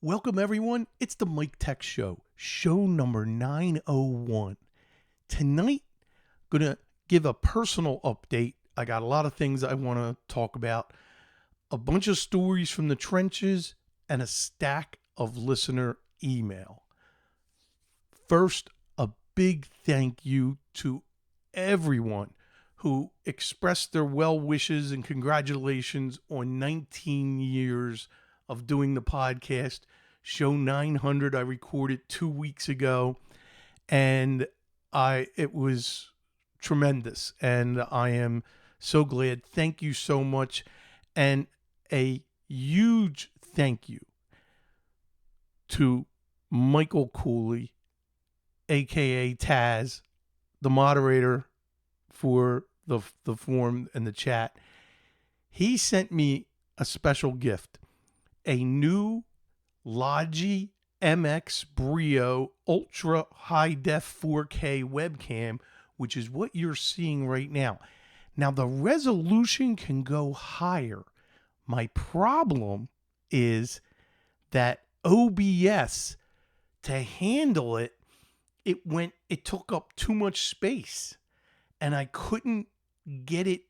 Welcome, everyone. It's the Mike Tech Show, show number 901. Tonight, going to give a personal update. I got a lot of things I want to talk about, a bunch of stories from the trenches, and a stack of listener email. First, a big thank you to everyone who expressed their well wishes and congratulations on 19 years of doing the podcast. Show 900 I recorded 2 weeks ago, and it was tremendous, and I am so glad. Thank you so much, and a huge thank you to Michael Cooley, aka Taz, the moderator for the forum and the chat. He sent me a special gift, a new Logi MX Brio Ultra High Def 4K webcam, which is what you're seeing right now. Now, the resolution can go higher. My problem is that OBS, to handle it, it took up too much space, and I couldn't get it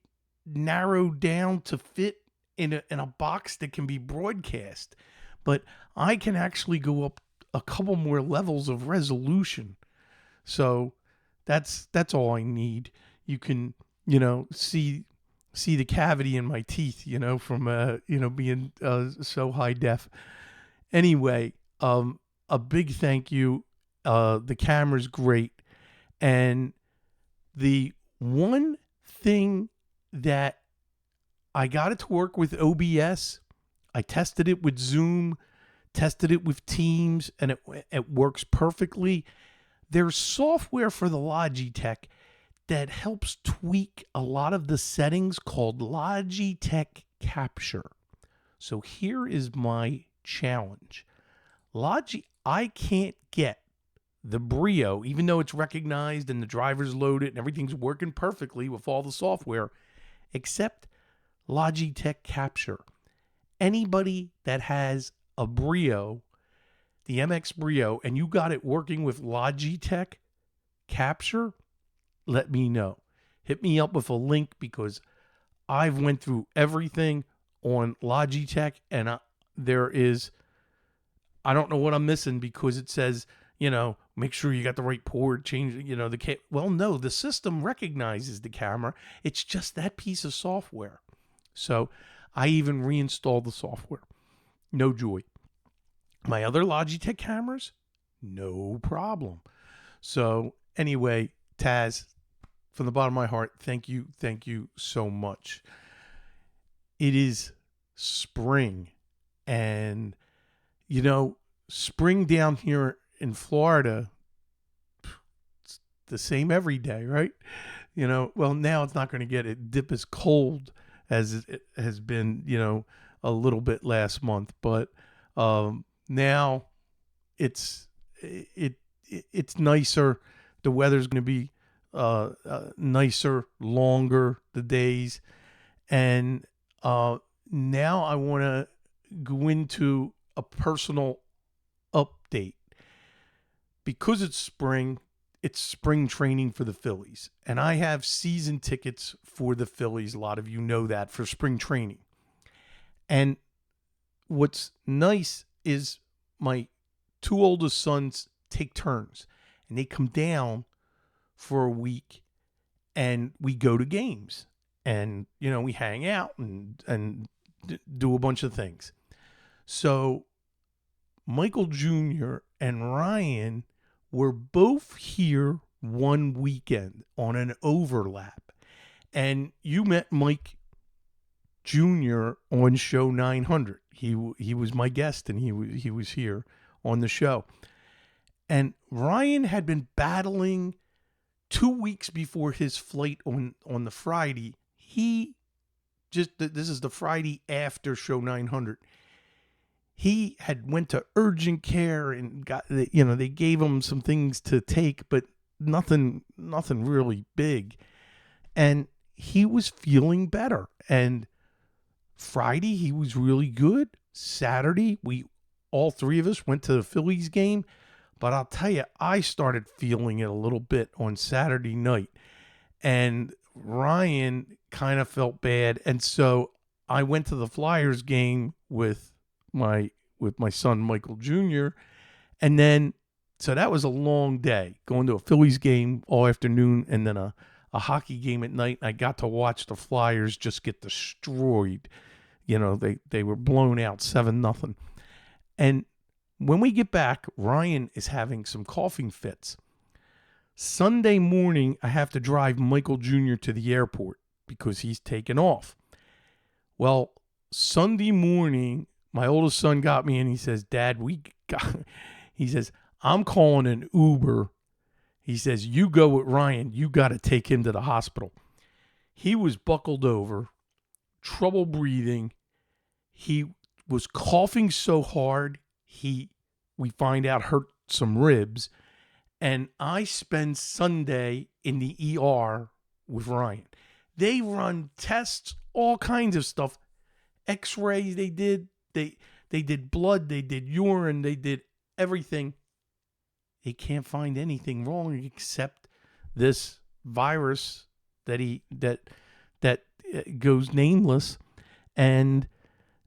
narrowed down to fit in a box that can be broadcast. But I can actually go up a couple more levels of resolution. So that's all I need. You can, see the cavity in my teeth, from being so high def. Anyway, a big thank you. The camera's great. And the one thing that I got it to work with OBS. I tested it with Zoom, tested it with Teams, and it works perfectly. There's software for the Logitech that helps tweak a lot of the settings called Logitech Capture. So here is my challenge. I can't get the Brio, even though it's recognized and the driver's loaded and everything's working perfectly with all the software, except Logitech Capture. Anybody that has a Brio, the MX Brio, and you got it working with Logitech Capture, let me know. Hit me up with a link, because I've went through everything on Logitech, and I don't know what I'm missing, because it says, make sure you got the right port, change, well, no, the system recognizes the camera. It's just that piece of software. So I even reinstalled the software. No joy. My other Logitech cameras, no problem. So anyway, Taz, from the bottom of my heart, thank you so much. It is spring, and spring down here in Florida, it's the same every day, right? Well, now it's not going to dip as cold as it has been, a little bit last month, but now it's nicer. The weather's going to be nicer, longer, the days, and now I want to go into a personal update. Because it's spring training for the Phillies. And I have season tickets for the Phillies. A lot of you know that, for spring training. And what's nice is my two oldest sons take turns. And they come down for a week, and we go to games. And, we hang out and do a bunch of things. So Michael Jr. and Ryan were both here one weekend on an overlap. And you met Mike Jr. on show 900. He was my guest, and he was here on the show. And Ryan had been battling 2 weeks before his flight on the Friday. This is the Friday after show 900. He had went to urgent care and got, they gave him some things to take, but nothing really big. And he was feeling better. And Friday, he was really good. Saturday, we all three of us went to the Phillies game. But I'll tell you, I started feeling it a little bit on Saturday night. And Ryan kind of felt bad. And so I went to the Flyers game with my son Michael Jr. And then so that was a long day, going to a Phillies game all afternoon and then a hockey game at night. I got to watch the Flyers just get destroyed. You know, they were blown out 7-0. And when we get back, Ryan is having some coughing fits. Sunday morning, I have to drive Michael Jr. to the airport because he's taken off. Well, Sunday morning, my oldest son got me and he says, Dad, he says, I'm calling an Uber. He says, you go with Ryan. You got to take him to the hospital. He was buckled over, trouble breathing. He was coughing so hard, we find out hurt some ribs. And I spend Sunday in the ER with Ryan. They run tests, all kinds of stuff. X-rays they did. They did blood, they did urine, they did everything. They can't find anything wrong except this virus that goes nameless. And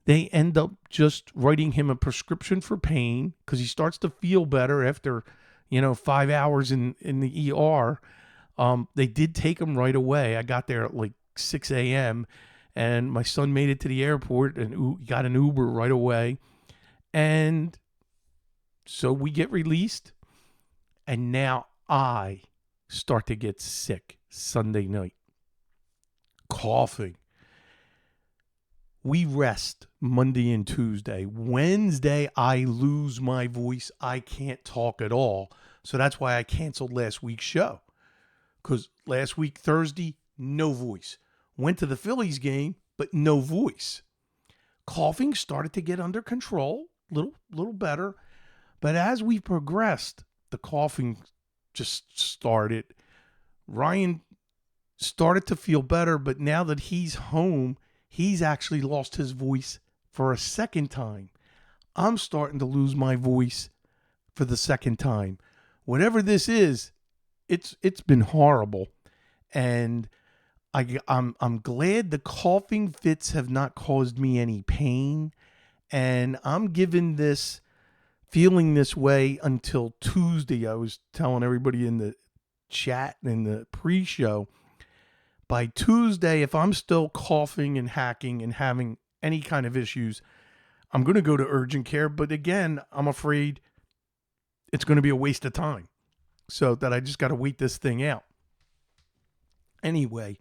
they end up just writing him a prescription for pain because he starts to feel better after 5 hours in the ER. They did take him right away. I got there at like 6 a.m. and my son made it to the airport and got an Uber right away. And so we get released. And now I start to get sick Sunday night. Coughing. We rest Monday and Tuesday. Wednesday, I lose my voice. I can't talk at all. So that's why I canceled last week's show. Because last week, Thursday, no voice. Went to the Phillies game, but no voice. Coughing started to get under control, little better. But as we progressed, the coughing just started. Ryan started to feel better, but now that he's home, he's actually lost his voice for a second time. I'm starting to lose my voice for the second time. Whatever this is, it's been horrible. And I'm glad the coughing fits have not caused me any pain. And I'm feeling this way until Tuesday. I was telling everybody in the chat in the pre-show, by Tuesday, if I'm still coughing and hacking and having any kind of issues, I'm going to go to urgent care. But again, I'm afraid it's going to be a waste of time. So that I just got to wait this thing out. Anyway,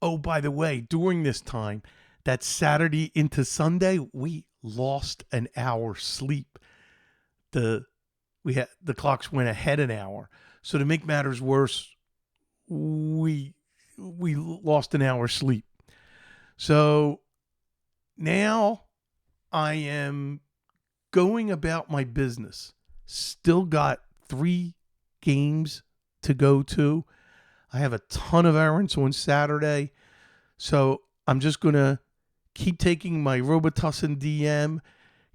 oh, by the way, during this time, that Saturday into Sunday, we lost an hour's sleep. The clocks went ahead an hour. So to make matters worse, we lost an hour's sleep. So now I am going about my business. Still got 3 games to go to. I have a ton of errands on Saturday. So I'm just going to keep taking my Robitussin DM,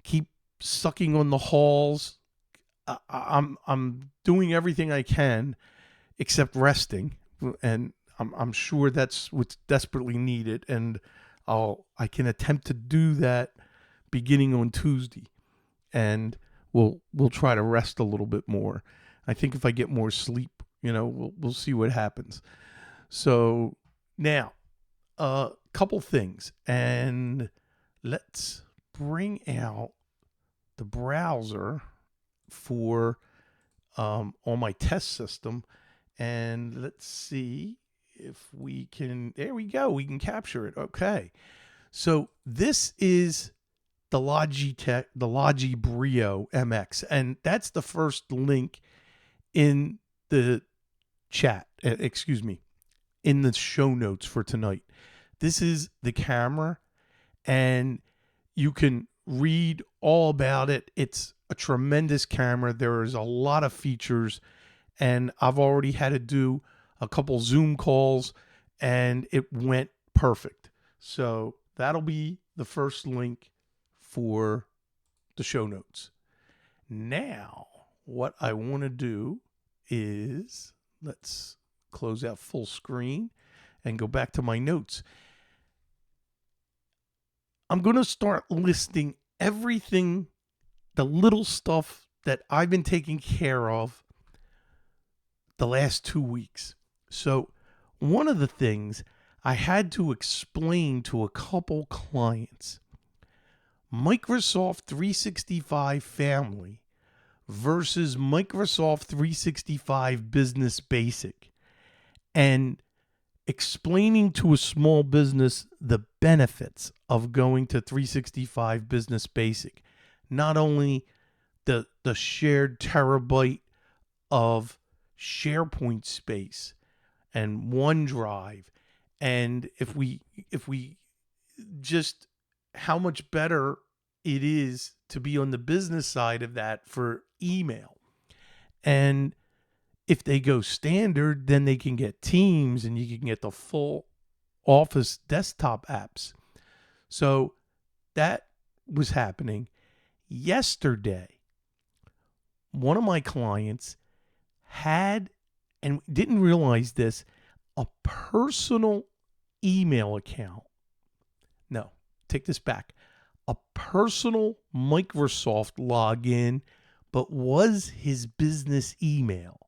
keep sucking on the halls. I'm doing everything I can except resting, and I'm sure that's what's desperately needed, and I can attempt to do that beginning on Tuesday, and we'll try to rest a little bit more. I think if I get more sleep, we'll see what happens. So now, a couple things, and let's bring out the browser for on my test system, and let's see if we can. There we go. We can capture it. Okay. So this is the Logitech, the Logi Brio MX, and that's the first link in the chat. In the show notes for tonight. This is the camera, and you can read all about it. It's a tremendous camera. There is a lot of features, and I've already had to do a couple Zoom calls, and it went perfect. So that'll be the first link for the show notes. Now, what I want to do is let's close out full screen and go back to my notes. I'm going to start listing everything, the little stuff that I've been taking care of the last 2 weeks. So, one of the things I had to explain to a couple clients, Microsoft 365 Family versus Microsoft 365 Business Basic, and explaining to a small business the benefits of going to 365 Business Basic. Not only the shared terabyte of SharePoint space and OneDrive, and if we just how much better it is to be on the business side of that for email. And if they go standard, then they can get Teams and you can get the full Office desktop apps. So that was happening. Yesterday, one of my clients had, and didn't realize this, a personal email account. No, take this back. A personal Microsoft login, but was his business email.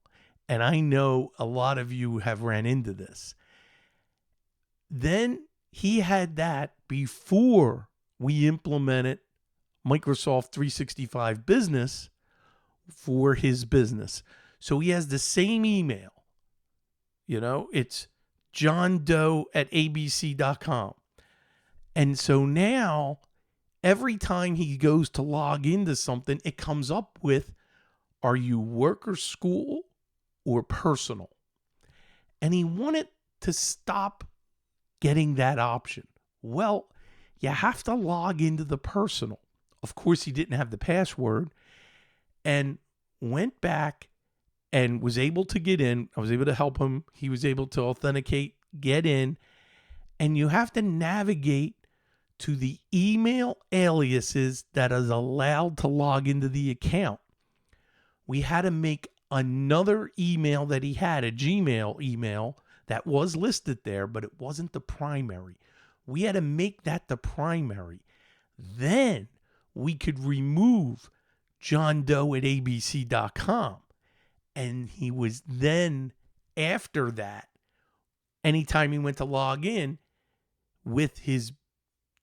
And I know a lot of you have ran into this. Then he had that before we implemented Microsoft 365 Business for his business. So he has the same email. It's johndoe@abc.com. And so now, every time he goes to log into something, it comes up with, are you work or school or personal? And he wanted to stop getting that option. Well, you have to log into the personal. Of course, he didn't have the password, and went back and was able to get in. I was able to help him. He was able to authenticate, get in, and you have to navigate to the email aliases that is allowed to log into the account. We had to make another email that he had, a Gmail email that was listed there, but it wasn't the primary. We had to make that the primary. Then we could remove johndoe@abc.com. And he was then, after that, anytime he went to log in with his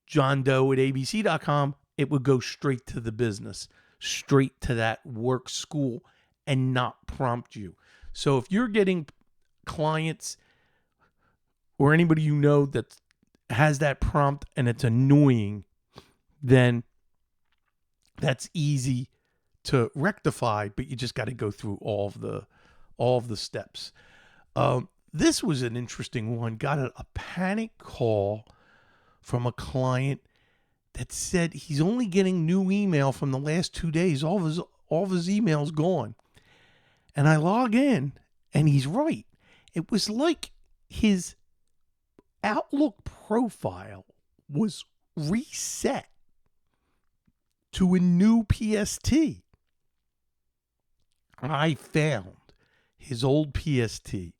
johndoe@abc.com, it would go straight to the business, straight to that work school, and not prompt you. So if you're getting clients or anybody you know that has that prompt and it's annoying, then that's easy to rectify, but you just got to go through all of the steps. This was an interesting one. Got a panic call from a client that said he's only getting new email from the last 2 days. All of his emails gone. And I log in, and he's right. It was like his Outlook profile was reset to a new PST. I found his old PST,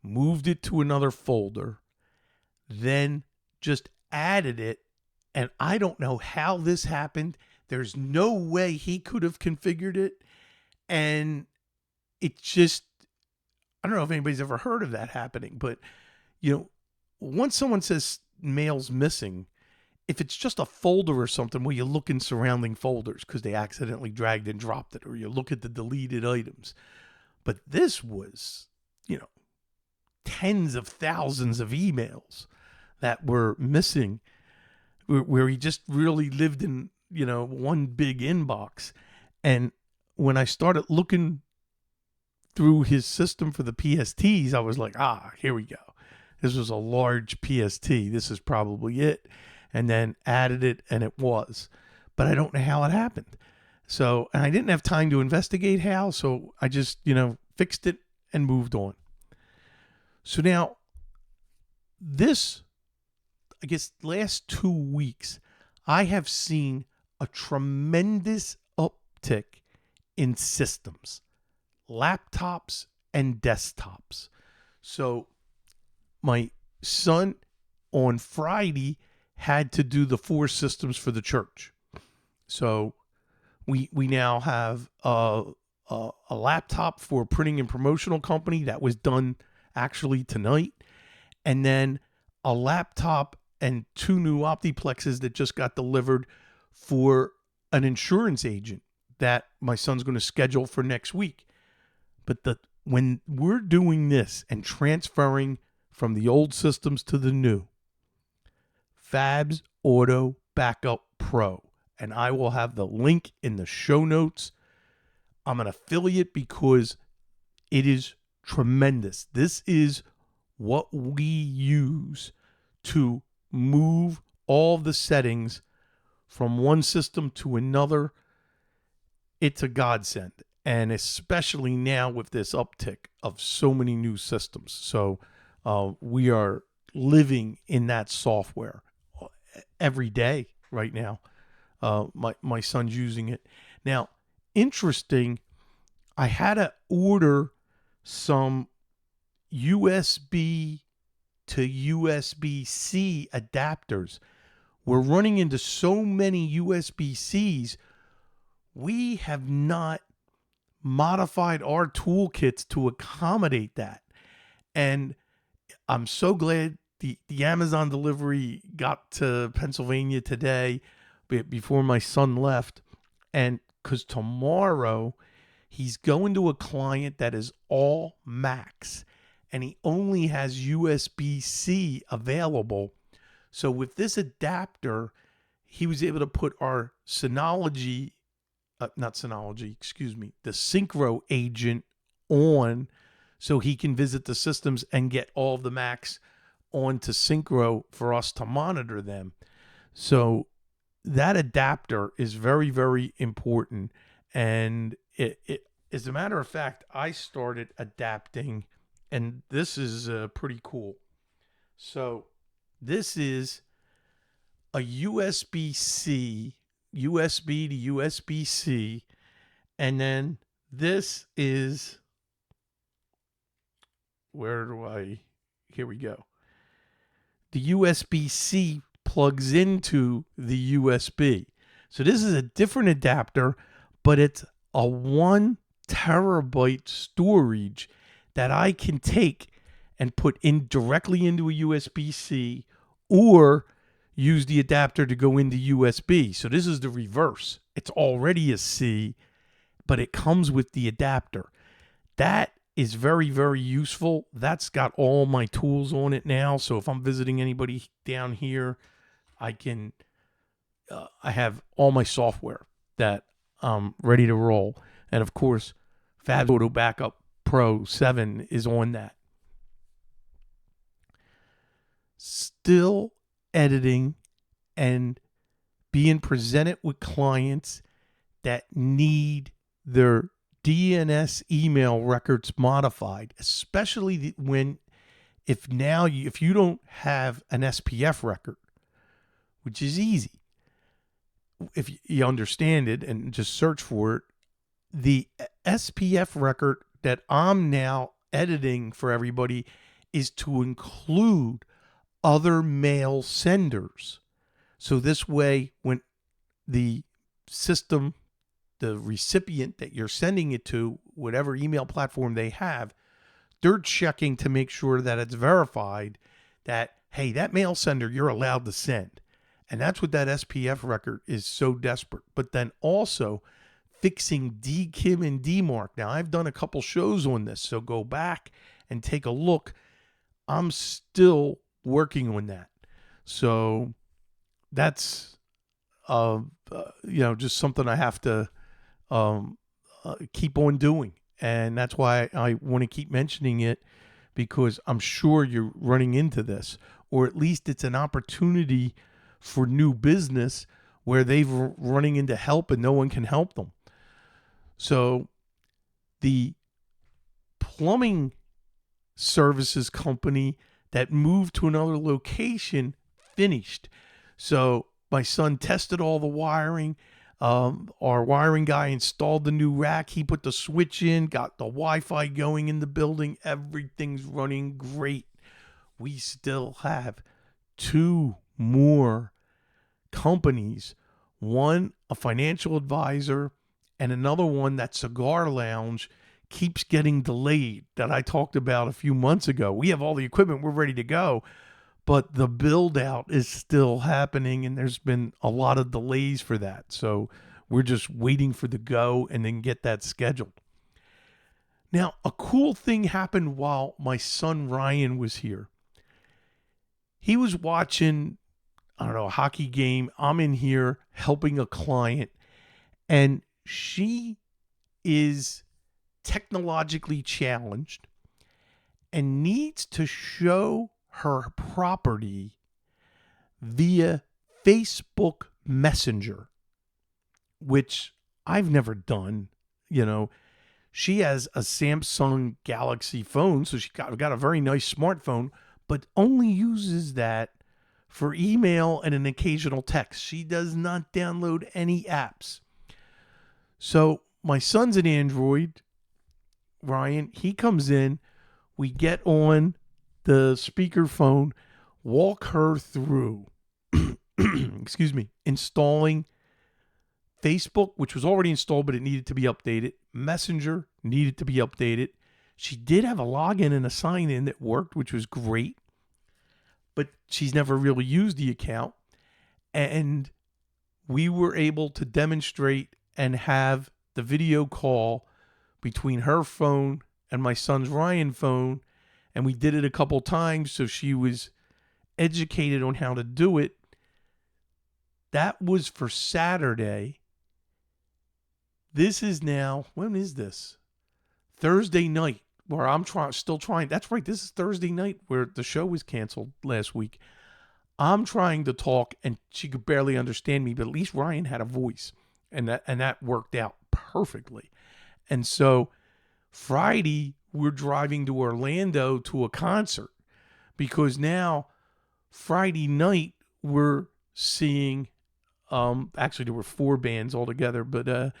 moved it to another folder, then just added it. And I don't know how this happened. There's no way he could have configured it. And it just, I don't know if anybody's ever heard of that happening, but once someone says mail's missing, if it's just a folder or something, well, you look in surrounding folders because they accidentally dragged and dropped it, or you look at the deleted items. But this was, tens of thousands of emails that were missing, where he just really lived in, one big inbox. And when I started looking through his system for the PSTs, I was like, here we go. This was a large PST. This is probably it. And then added it, and it was. But I don't know how it happened. So, and I didn't have time to investigate how, so I just, fixed it and moved on. So now, this, I guess, last 2 weeks, I have seen a tremendous uptick in systems, laptops and desktops. So my son on Friday had to do the 4 systems for the church. So we now have a laptop for a printing and promotional company that was done actually tonight, and then a laptop and 2 new Optiplexes that just got delivered for an insurance agent that my son's going to schedule for next week. But when we're doing this and transferring from the old systems to the new, Fabs Auto Backup Pro, and I will have the link in the show notes. I'm an affiliate because it is tremendous. This is what we use to move all the settings from one system to another. It's a godsend, and especially now with this uptick of so many new systems. So we are living in that software every day right now. My son's using it. Now, interesting, I had to order some USB to USB-C adapters. We're running into so many USB-Cs. We have not modified our toolkits to accommodate that. And I'm so glad the Amazon delivery got to Pennsylvania today before my son left. And because tomorrow he's going to a client that is all Macs and he only has USB-C available. So with this adapter, he was able to put our the Synchro agent on so he can visit the systems and get all of the Macs onto Synchro for us to monitor them. So that adapter is very, very important. And it as a matter of fact, I started adapting, and this is pretty cool. So this is a USB-C, USB to USB-C, and then this is, here we go. The USB-C plugs into the USB. So this is a different adapter, but it's a 1 terabyte storage that I can take and put in directly into a USB-C or use the adapter to go into USB. So this is the reverse. It's already a C, but it comes with the adapter. That is very, very useful. That's got all my tools on it now. So if I'm visiting anybody down here, I have all my software that I'm ready to roll. And of course, Fab Auto Backup Pro 7 is on that. Still editing and being presented with clients that need their DNS email records modified, especially if you don't have an SPF record, which is easy if you understand it and just search for it. The SPF record that I'm now editing for everybody is to include other mail senders. So this way, when the system, the recipient that you're sending it to, whatever email platform they have, they're checking to make sure that it's verified that, hey, that mail sender, you're allowed to send. And that's what that SPF record is so desperate. But then also fixing DKIM and DMARC. Now, I've done a couple shows on this, so go back and take a look. I'm still working on that. So that's, just something I have to keep on doing. And that's why I want to keep mentioning it, because I'm sure you're running into this, or at least it's an opportunity for new business where they've running into help and no one can help them. So the plumbing services company that moved to another location finished. So my son tested all the wiring. Our wiring guy installed the new rack. He put the switch in, got the Wi-Fi going in the building. Everything's running great. We still have two more companies, one a financial advisor and another one, that cigar lounge, keeps getting delayed, that I talked about a few months ago. We have all the equipment, we're ready to go, but the build out is still happening and there's been a lot of delays for that. So we're just waiting for the go and then get that scheduled. Now, a cool thing happened while my son Ryan was here. He was watching, I don't know, a hockey game. I'm in here helping a client, and she is technologically challenged and needs to show her property via Facebook Messenger, which I've never done. She has a Samsung Galaxy phone, so she got a very nice smartphone, but only uses that for email and an occasional text. She does not download any apps. So my son's an Android, Ryan. He comes in, we get on the speakerphone, walk her through, excuse me, installing Facebook, which was already installed, but it needed to be updated. Messenger needed to be updated. She did have a login and a sign in that worked, which was great, but she's never really used the account. And we were able to demonstrate and have the video call between her phone and my son's Ryan phone. And we did it a couple times, so she was educated on how to do it. That was for Saturday. This is now, when is this? Thursday night, where I'm still trying. That's right, this is Thursday night where the show was canceled last week. I'm trying to talk and she could barely understand me, but at least Ryan had a voice, and that worked out perfectly. And so Friday, we're driving to Orlando to a concert, because now Friday night we're seeing, actually there were 4 bands altogether, but the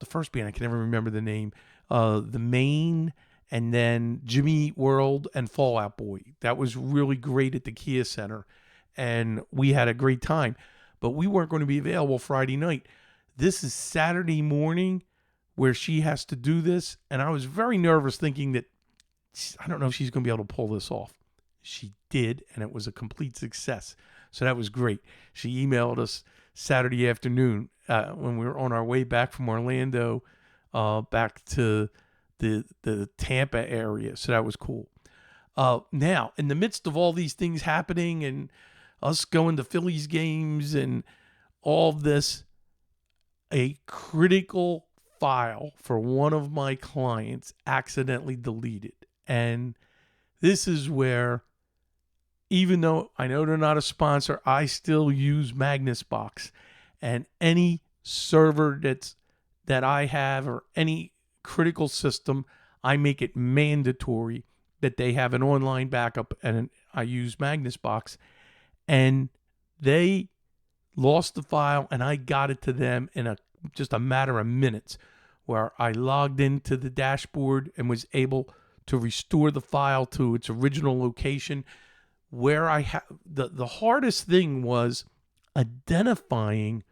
first band, I can never remember the name, The Maine, and then Jimmy Eat World and Fall Out Boy. That was really great at the Kia Center, and we had a great time. But we weren't going to be available Friday night. This is Saturday morning where she has to do this, and I was very nervous, thinking that I don't know if she's going to be able to pull this off. She did, and it was a complete success. So that was great. She emailed us Saturday afternoon when we were on our way back from Orlando back to the Tampa area. So that was cool. Now, in the midst of all these things happening and us going to Phillies games and all of this, a critical file for one of my clients accidentally deleted. And this is where, even though I know they're not a sponsor, I still use MagnusBox. And any server that I have, or any critical system, I make it mandatory that they have an online backup, and I use MagnusBox. And they lost the file, and I got it to them in just a matter of minutes, where I logged into the dashboard and was able to restore the file to its original location. Where I have the hardest thing was identifying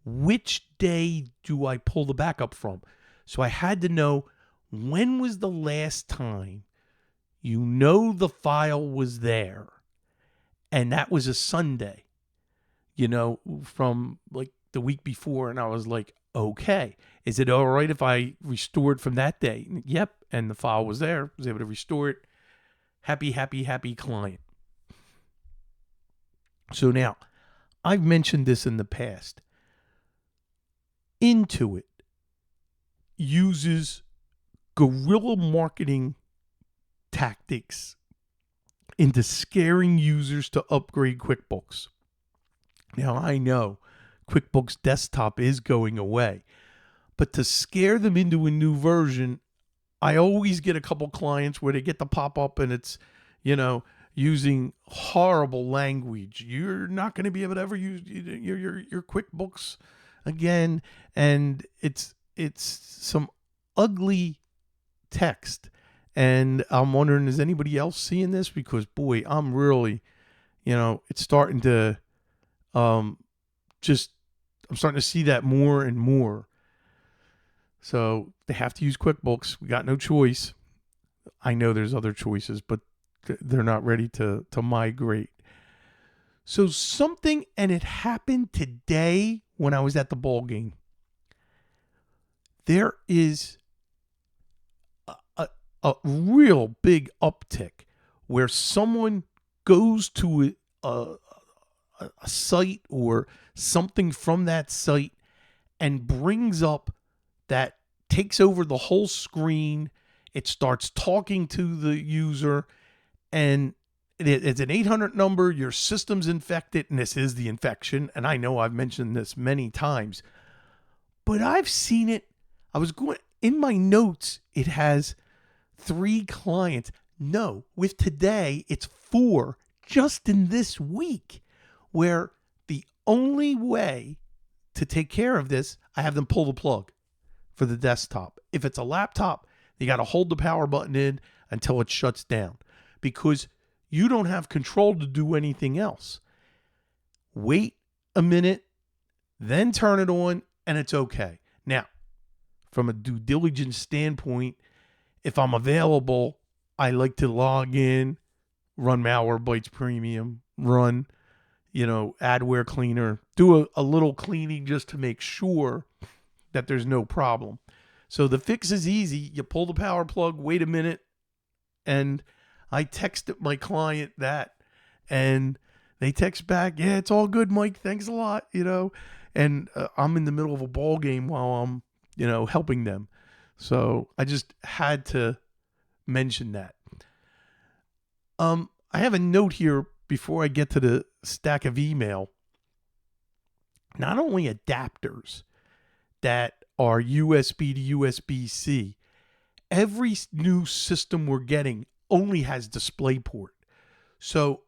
which day do I pull the backup from. So I had to know, when was the last time the file was there, and that was a Sunday, from like the week before. And I was like, okay, is it all right if I restored from that day? Yep. And the file was there. I was able to restore it. Happy, happy, happy client. So now, I've mentioned this in the past. Intuit uses guerrilla marketing tactics into scaring users to upgrade QuickBooks. Now, I know QuickBooks Desktop is going away, but to scare them into a new version, I always get a couple clients where they get the pop-up and it's, using horrible language. You're not going to be able to ever use your QuickBooks again, and it's some ugly text. And I'm wondering, is anybody else seeing this? Because boy, I'm really, it's starting to um just I'm starting to see that more and more. So they have to use QuickBooks. We got no choice. I know there's other choices, but they're not ready to migrate. So something, and it happened today when I was at the ball game. There is a real big uptick where someone goes to a site or something from that site and brings up that takes over the whole screen. It starts talking to the user, and it's an 800 number. Your system's infected, and this is the infection. And I know I've mentioned this many times, but I've seen it. I was going in my notes. It has 3 clients. No, with today, it's 4 just in this week, where the only way to take care of this, I have them pull the plug for the desktop. If it's a laptop, you got to hold the power button in until it shuts down, because you don't have control to do anything else. Wait a minute, then turn it on, and it's okay. Now, from a due diligence standpoint, if I'm available, I like to log in, run Malwarebytes Premium, run, adware cleaner, do a little cleaning just to make sure that there's no problem. So the fix is easy. You pull the power plug, wait a minute, and I texted my client that, and they text back, yeah, it's all good, Mike. Thanks a lot, and I'm in the middle of a ball game while I'm, helping them. So I just had to mention that. I have a note here before I get to the stack of email. Not only adapters that are USB to USB-C, every new system we're getting only has DisplayPort. So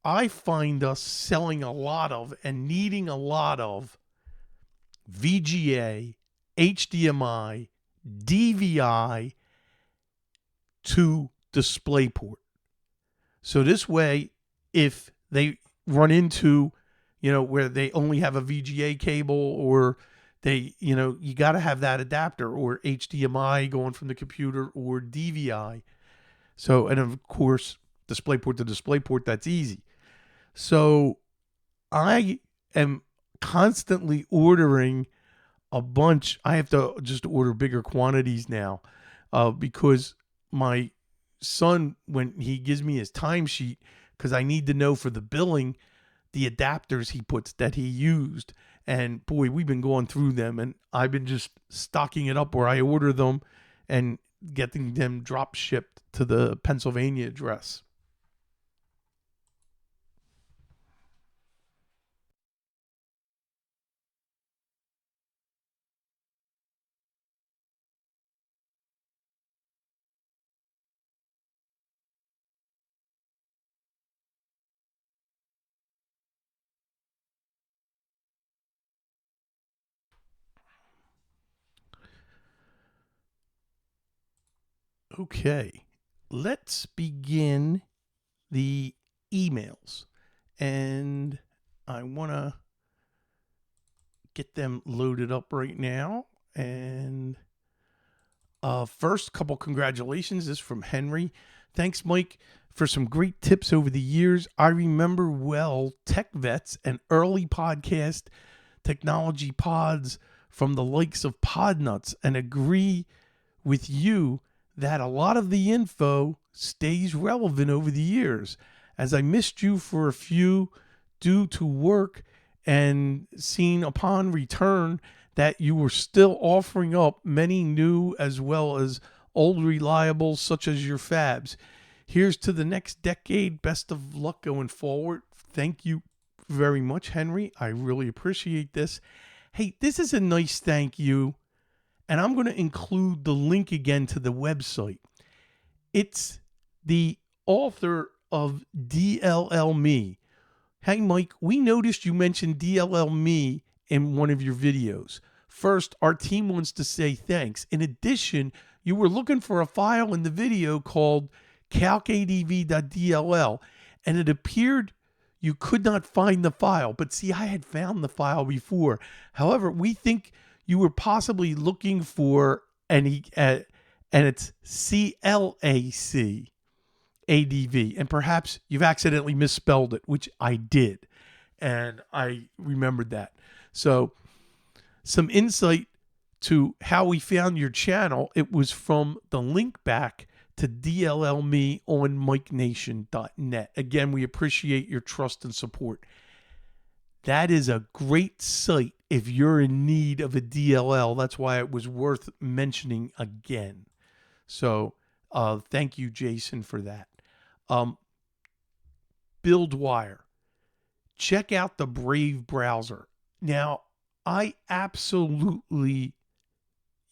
I find us selling a lot of and needing a lot of VGA, HDMI, DVI to DisplayPort. So this way, if they run into, where they only have a VGA cable, or they, you got to have that adapter, or HDMI going from the computer, or DVI. So, and of course, DisplayPort to DisplayPort, that's easy. So I am constantly ordering a bunch. I have to just order bigger quantities now, because my son, when he gives me his timesheet, because I need to know for the billing, the adapters he puts that he used. And boy, we've been going through them, and I've been just stocking it up where I order them and getting them drop shipped to the Pennsylvania address. Okay, let's begin the emails. And I want to get them loaded up right now. And first, couple congratulations. This is from Henry. Thanks, Mike, for some great tips over the years. I remember well Tech Vets and early podcast technology pods from the likes of Podnuts, and agree with you that a lot of the info stays relevant over the years. As I missed you for a few due to work, and seen upon return that you were still offering up many new as well as old reliables such as your fabs. Here's to the next decade. Best of luck going forward. Thank you very much, Henry. I really appreciate this. Hey, this is a nice thank you, and I'm going to include the link again to the website. It's the author of DLL Me. Hey, Mike, we noticed you mentioned DLL Me in one of your videos. First, our team wants to say thanks. In addition, you were looking for a file in the video called calcadv.dll, and it appeared you could not find the file. But see, I had found the file before. However, we think you were possibly looking for and it's CLAC ADV, and perhaps you've accidentally misspelled it, which I did, and I remembered that. So some insight to how we found your channel, it was from the link back to DLL me on MikeNation.net. Again, we appreciate your trust and support. That is a great site if you're in need of a DLL. That's why it was worth mentioning again. So thank you, Jason, for that. BuildWire. Check out the Brave browser. Now, I absolutely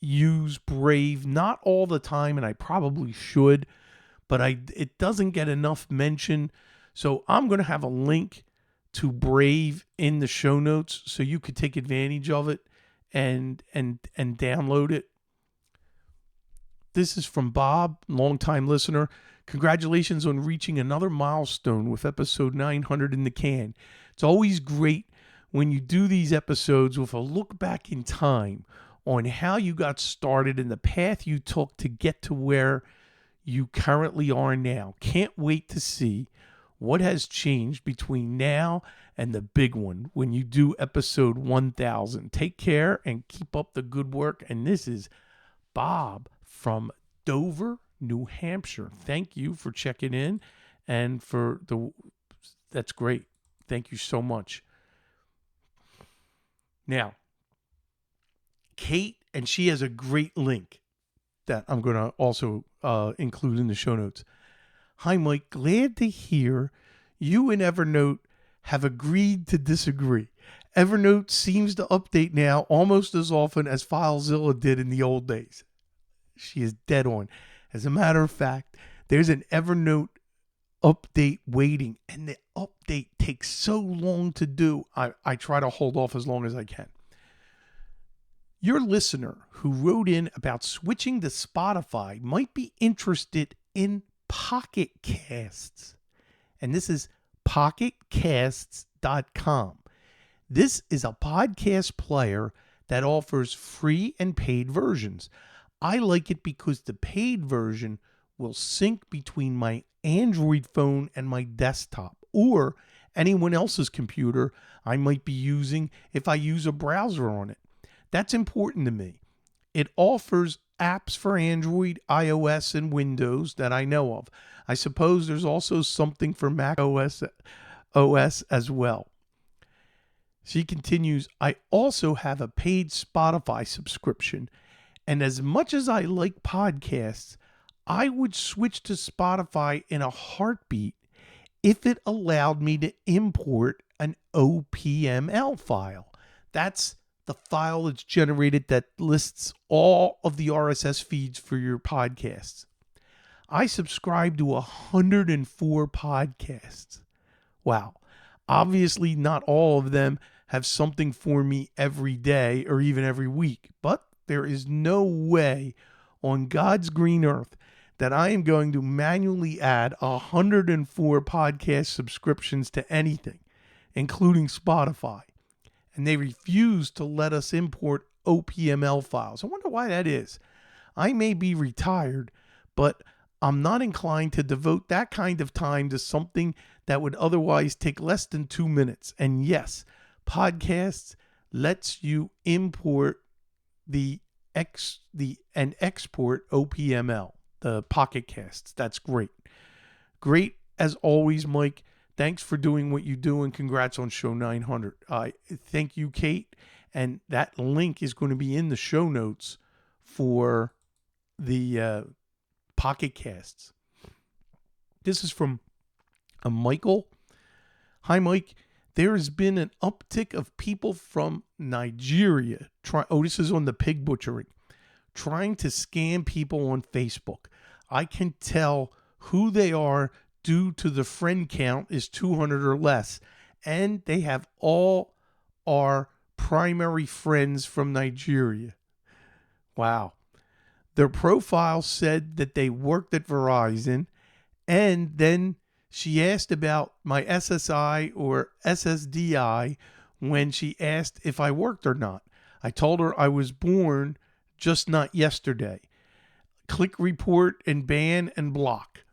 use Brave, not all the time, and I probably should, but it doesn't get enough mention. So I'm going to have a link to Brave in the show notes so you could take advantage of it and download it. This is from Bob, longtime listener. Congratulations on reaching another milestone with episode 900 in the can. It's always great when you do these episodes with a look back in time on how you got started and the path you took to get to where you currently are now. Can't wait to see what has changed between now and the big one when you do episode 1000. Take care and keep up the good work. And this is Bob from Dover, New Hampshire. Thank you for checking in and that's great. Thank you so much. Now, Kate, and she has a great link that I'm going to also include in the show notes. Hi, Mike. Glad to hear you and Evernote have agreed to disagree. Evernote seems to update now almost as often as FileZilla did in the old days. She is dead on. As a matter of fact, there's an Evernote update waiting, and the update takes so long to do. I try to hold off as long as I can. Your listener who wrote in about switching to Spotify might be interested in Pocket Casts. And this is pocketcasts.com. This is a podcast player that offers free and paid versions. I like it because the paid version will sync between my Android phone and my desktop or anyone else's computer I might be using if I use a browser on it. That's important to me. It offers apps for Android, iOS, and Windows that I know of. I suppose there's also something for Mac OS as well. She continues, I also have a paid Spotify subscription, and as much as I like podcasts, I would switch to Spotify in a heartbeat if it allowed me to import an OPML file. That's the file that's generated that lists all of the RSS feeds for your podcasts. I subscribe to 104 podcasts. Wow. Obviously, not all of them have something for me every day or even every week, but there is no way on God's green earth that I am going to manually add 104 podcast subscriptions to anything, including Spotify. And they refuse to let us import OPML files. I wonder why that is. I may be retired, but I'm not inclined to devote that kind of time to something that would otherwise take less than 2 minutes. And yes, podcasts lets you import and export OPML, the Pocket Casts. That's great. Great as always, Mike. Thanks for doing what you do, and congrats on show 900. Thank you, Kate. And that link is going to be in the show notes for the Pocket Casts. This is from Michael. Hi, Mike. There has been an uptick of people from Nigeria. This is on the pig butchering. Trying to scam people on Facebook. I can tell who they are due to the friend count is 200 or less, and they have all our primary friends from Nigeria. Wow. Their profile said that they worked at Verizon, and then she asked about my SSI or SSDI when she asked if I worked or not. I told her I was born, just not yesterday. Click report and ban and block.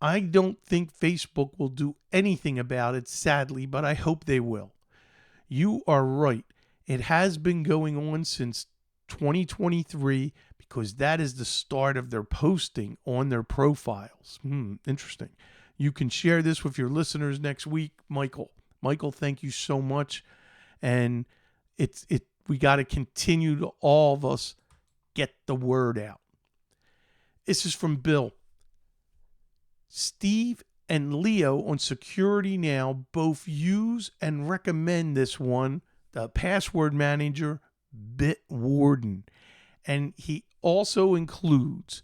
I don't think Facebook will do anything about it, sadly, but I hope they will. You are right. It has been going on since 2023 because that is the start of their posting on their profiles. Interesting. You can share this with your listeners next week, Michael. Michael, thank you so much. And we got to continue to all of us get the word out. This is from Bill. Steve and Leo on Security Now both use and recommend this one, the password manager, Bitwarden. And he also includes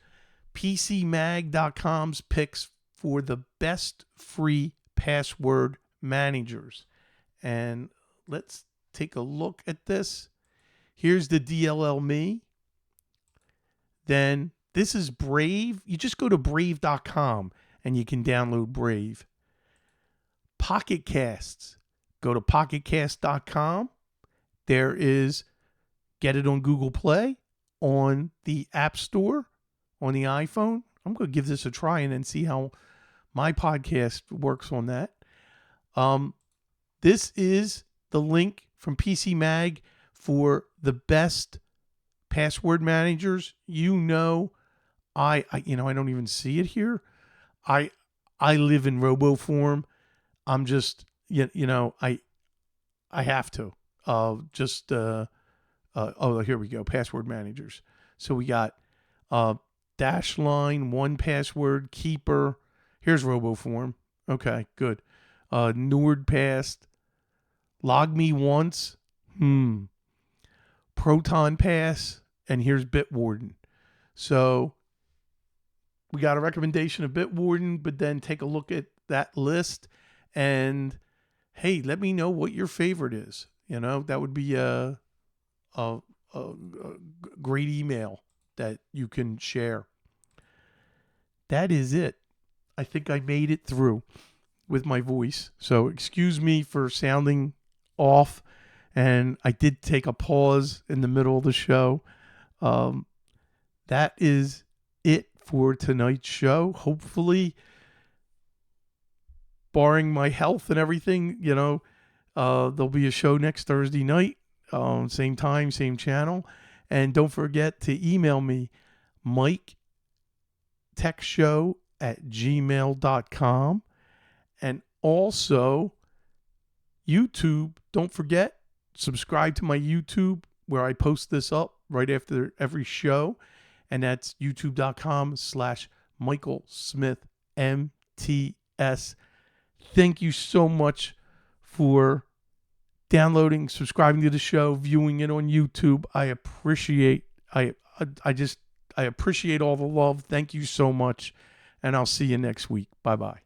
PCMag.com's picks for the best free password managers. And let's take a look at this. Here's the DLL-Me. Then this is Brave. You just go to brave.com and you can download Brave. Pocket Casts. Go to pocketcast.com. There is get it on Google Play, on the App Store, on the iPhone. I'm going to give this a try and then see how my podcast works on that. This is the link from PC Mag for the best password managers. I don't even see it here. I live in robo form. I'm just, I have to. Here we go. Password managers. So we got Dashline, 1Password, Keeper. Here's RoboForm. Okay, good. NordPass, Log Me Once, Proton Pass, and here's Bitwarden. So we got a recommendation of Bitwarden, but then take a look at that list and hey, let me know what your favorite is. That would be a great email that you can share. That is it. I think I made it through with my voice. So excuse me for sounding off. And I did take a pause in the middle of the show. That is it for tonight's show. Hopefully, barring my health and everything, there'll be a show next Thursday night. Same time, same channel. And don't forget to email me, MikeTechShow@gmail.com. And also, YouTube, don't forget, subscribe to my YouTube where I post this up right after every show. And that's youtube.com/Michael Smith MTS. Thank you so much for downloading, subscribing to the show, viewing it on YouTube. I appreciate I appreciate all the love. Thank you so much. And I'll see you next week. Bye-bye.